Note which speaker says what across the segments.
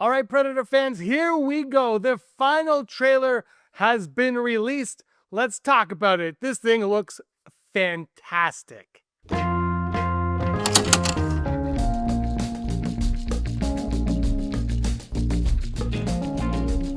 Speaker 1: All right, Predator fans, here we go. The final trailer has been released. Let's talk about it. This thing looks fantastic.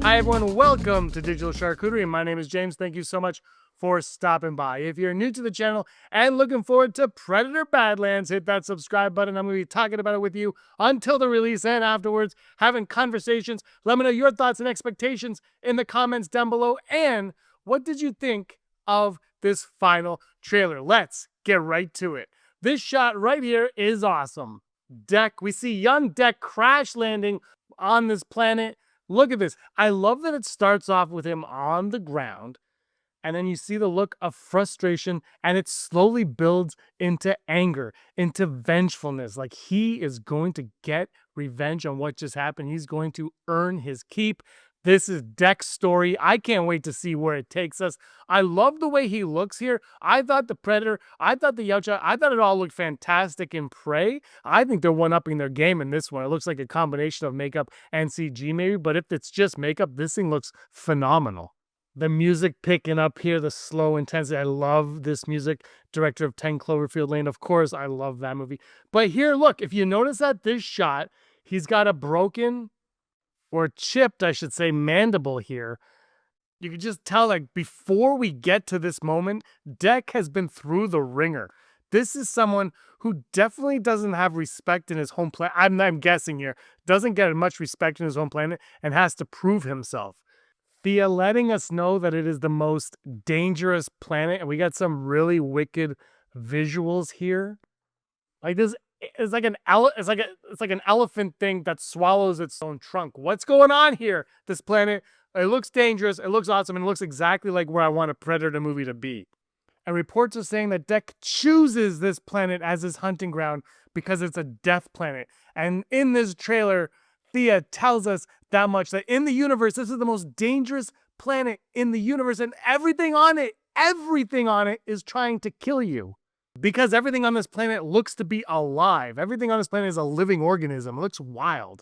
Speaker 1: Hi everyone, welcome to Digital Charcuterie. My name is James. Thank you so much for stopping by. If you're new to the channel and looking forward to Predator Badlands, hit that subscribe button. I'm going to be talking about it with you until the release and afterwards, having conversations. Let me know your thoughts and expectations in the comments down below. And what did you think of this final trailer? Let's get right to it. This shot right here is awesome. Deck, we see young Deck crash landing on this planet. Look at this. I love that it starts off with him on the ground, and then you see the look of frustration, and it slowly builds into anger, into vengefulness. Like he is going to get revenge on what just happened. He's going to earn his keep. This is Deck's story. I can't wait to see where it takes us. I love the way he looks here. I thought the Predator, I thought the Yautja, I thought it all looked fantastic in Prey. I think they're one-upping their game in this one. It looks like a combination of makeup and CG maybe, but if it's just makeup, this thing looks phenomenal. The music picking up here, the slow intensity. I love this music. Director of 10 Cloverfield Lane. Of course, I love that movie. But here, look, if you notice that this shot, he's got a broken or chipped, I should say, mandible here. You can just tell, like, before we get to this moment, Deck has been through the ringer. This is someone who definitely doesn't have respect in his home planet. I'm guessing here. Doesn't get much respect in his home planet and has to prove himself. Thea letting us know that it is the most dangerous planet, and we got some really wicked visuals here. Like this. It's like an elephant thing that swallows its own trunk. What's going on here? This planet, it looks dangerous, it looks awesome, and it looks exactly like where I want a Predator movie to be. And reports are saying that Deck chooses this planet as his hunting ground because it's a death planet. And in this trailer, Thea tells us that much, that in the universe, this is the most dangerous planet in the universe, and everything on it is trying to kill you. Because everything on this planet looks to be alive. Everything on this planet is a living organism. It looks wild.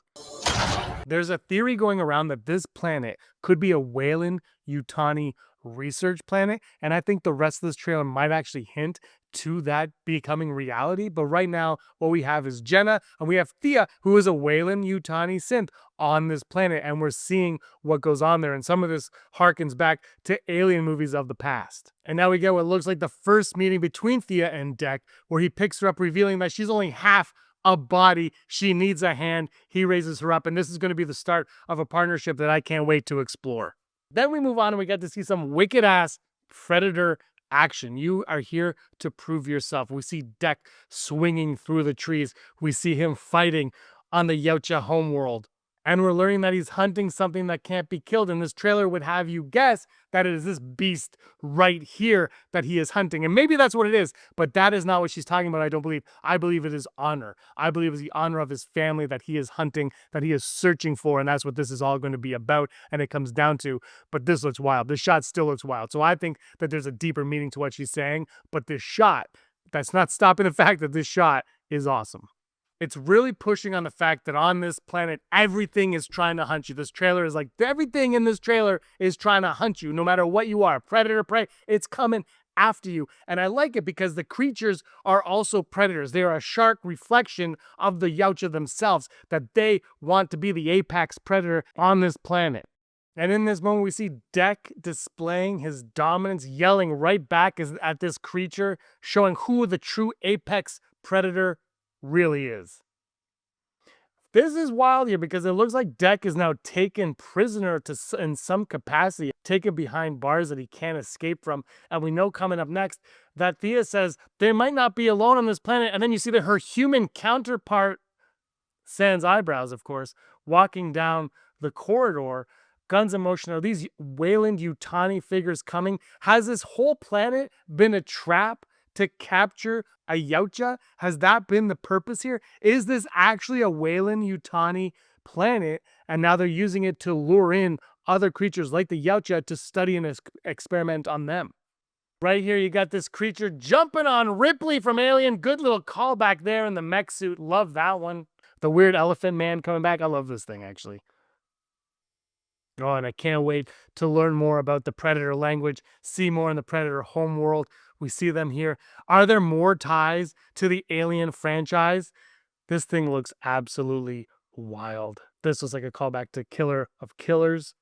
Speaker 1: There's a theory going around that this planet could be a Weyland Yutani research planet, and I think the rest of this trailer might actually hint to that becoming reality. But right now, what we have is Jenna, and we have Thea, who is a Weyland Yutani synth on this planet, and we're seeing what goes on there. And some of this harkens back to alien movies of the past. And now we get what looks like the first meeting between Thea and Deck, where he picks her up, revealing that she's only half a body. She needs a hand. He raises her up, and this is going to be the start of a partnership that I can't wait to explore. Then we move on and we get to see some wicked-ass Predator action. You are here to prove yourself. We see Deck swinging through the trees. We see him fighting on the Yautja homeworld. And we're learning that he's hunting something that can't be killed. And this trailer would have you guess that it is this beast right here that he is hunting. And maybe that's what it is, but that is not what she's talking about, I don't believe. I believe it is honor. I believe it's the honor of his family that he is hunting, that he is searching for, and that's what this is all going to be about, and it comes down to. But this looks wild. This shot still looks wild. So I think that there's a deeper meaning to what she's saying, but this shot, that's not stopping the fact that this shot is awesome. It's really pushing on the fact that on this planet, everything is trying to hunt you. This trailer is like, everything in this trailer is trying to hunt you, no matter what you are. Predator, prey, it's coming after you. And I like it because the creatures are also predators. They are a sharp reflection of the Yautja themselves, that they want to be the apex predator on this planet. And in this moment, we see Deck displaying his dominance, yelling right back at this creature, showing who the true apex predator really is. This is wild here because it looks like Deck is now taken prisoner in some capacity, taken behind bars that he can't escape from. And we know coming up next that Thea says they might not be alone on this planet. And then you see that her human counterpart, sans eyebrows, of course, walking down the corridor, guns in motion. Are these Weyland Yutani figures coming? Has this whole planet been a trap to capture a Yautja? Has that been the purpose here? Is this actually a Weyland Yutani planet, and now they're using it to lure in other creatures like the Yautja to study and experiment on them? Right here, you got this creature jumping on Ripley from Alien. Good little callback there in the mech suit. Love that one. The weird elephant man coming back. I love this thing, actually. Oh, and I can't wait to learn more about the Predator language, see more in the Predator homeworld. We see them here. Are there more ties to the Alien franchise? This thing looks absolutely wild. This was like a callback to Killer of Killers.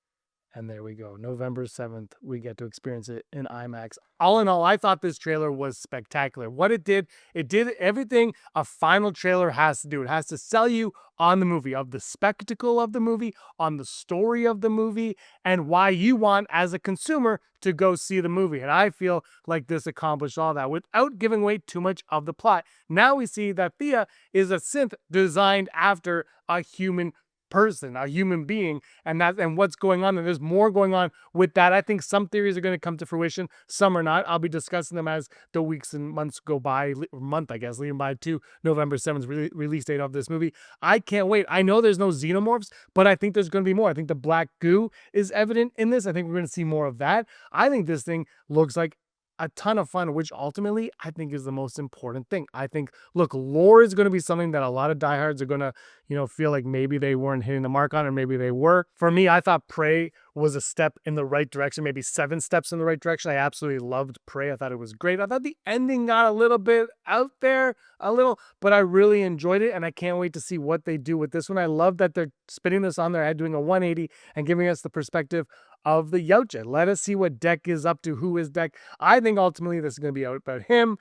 Speaker 1: And there we go. November 7th, we get to experience it in IMAX. All in all, I thought this trailer was spectacular. What it did everything a final trailer has to do. It has to sell you on the movie, of the spectacle of the movie, on the story of the movie, and why you want, as a consumer, to go see the movie. And I feel like this accomplished all that without giving away too much of the plot. Now we see that Thea is a synth designed after a human person, a human being, and what's going on. And there's more going on with that. I think some theories are going to come to fruition, some are not. I'll be discussing them as the weeks and months go by, or month, I guess, leading by to November 7th release date of this movie. I can't wait. I know there's no xenomorphs, but I think there's going to be more. I think the black goo is evident in this. I think we're going to see more of that. I think this thing looks like a ton of fun, which ultimately I think is the most important thing. I think, look, lore is going to be something that a lot of diehards are going to, feel like maybe they weren't hitting the mark on, or maybe they were. For me, I thought Prey was a step in the right direction, maybe 7 steps in the right direction. I absolutely loved Prey. I thought it was great. I thought the ending got a little bit out there, but I really enjoyed it, and I can't wait to see what they do with this one. I love that they're spinning this on their head, doing a 180 and giving us the perspective of the Yautja. Let us see what Deck is up to. Who is Deck? I think ultimately this is going to be about him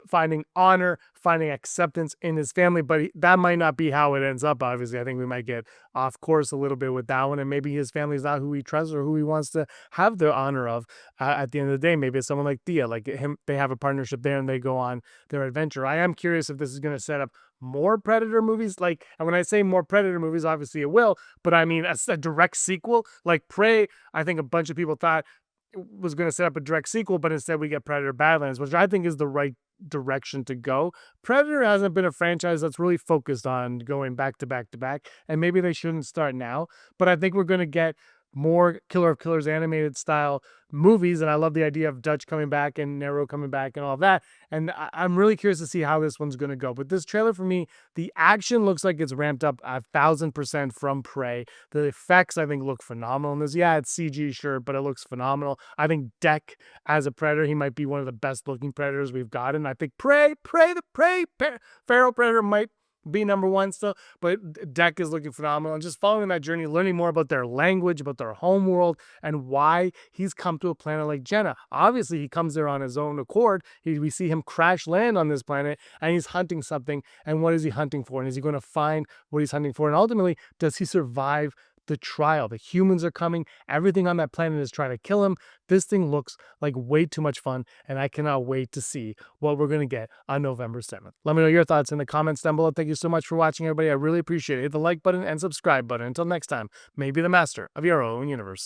Speaker 1: finding honor, finding acceptance in his family, but that might not be how it ends up. Obviously, I think we might get off course a little bit with that one, and maybe his family's not who he trusts or who he wants to have the honor of. At the end of the day, maybe it's someone like Thea, like him. They have a partnership there, and they go on their adventure. I am curious if this is going to set up more Predator movies. And when I say more Predator movies, obviously it will, but I mean a direct sequel. Like Prey, I think a bunch of people thought was going to set up a direct sequel, but instead we get Predator Badlands, which I think is the right direction to go. Predator hasn't been a franchise that's really focused on going back to back to back, and maybe they shouldn't start now, but I think we're going to get more Killer of Killers animated style movies, and I love the idea of Dutch coming back and Nero coming back and all that, and I'm really curious to see how this one's going to go. But this trailer, for me, the action looks like it's ramped up 1,000% from Prey. The effects, I think, look phenomenal in this. Yeah, it's CG, sure, but it looks phenomenal. I think Deck as a Predator, he might be one of the best looking Predators we've gotten. I think Feral Predator might be number one still, but Deck is looking phenomenal, and just following that journey, learning more about their language, about their home world, and why he's come to a planet like Jenna. Obviously, he comes there on his own accord. We see him crash land on this planet, and he's hunting something. And what is he hunting for? And is he going to find what he's hunting for? And ultimately, does he survive the trial? The humans are coming. Everything on that planet is trying to kill him. This thing looks like way too much fun, and I cannot wait to see what we're going to get on November 7th. Let me know your thoughts in the comments down below. Thank you so much for watching, everybody. I really appreciate it. Hit the like button and subscribe button. Until next time, may be the master of your own universe.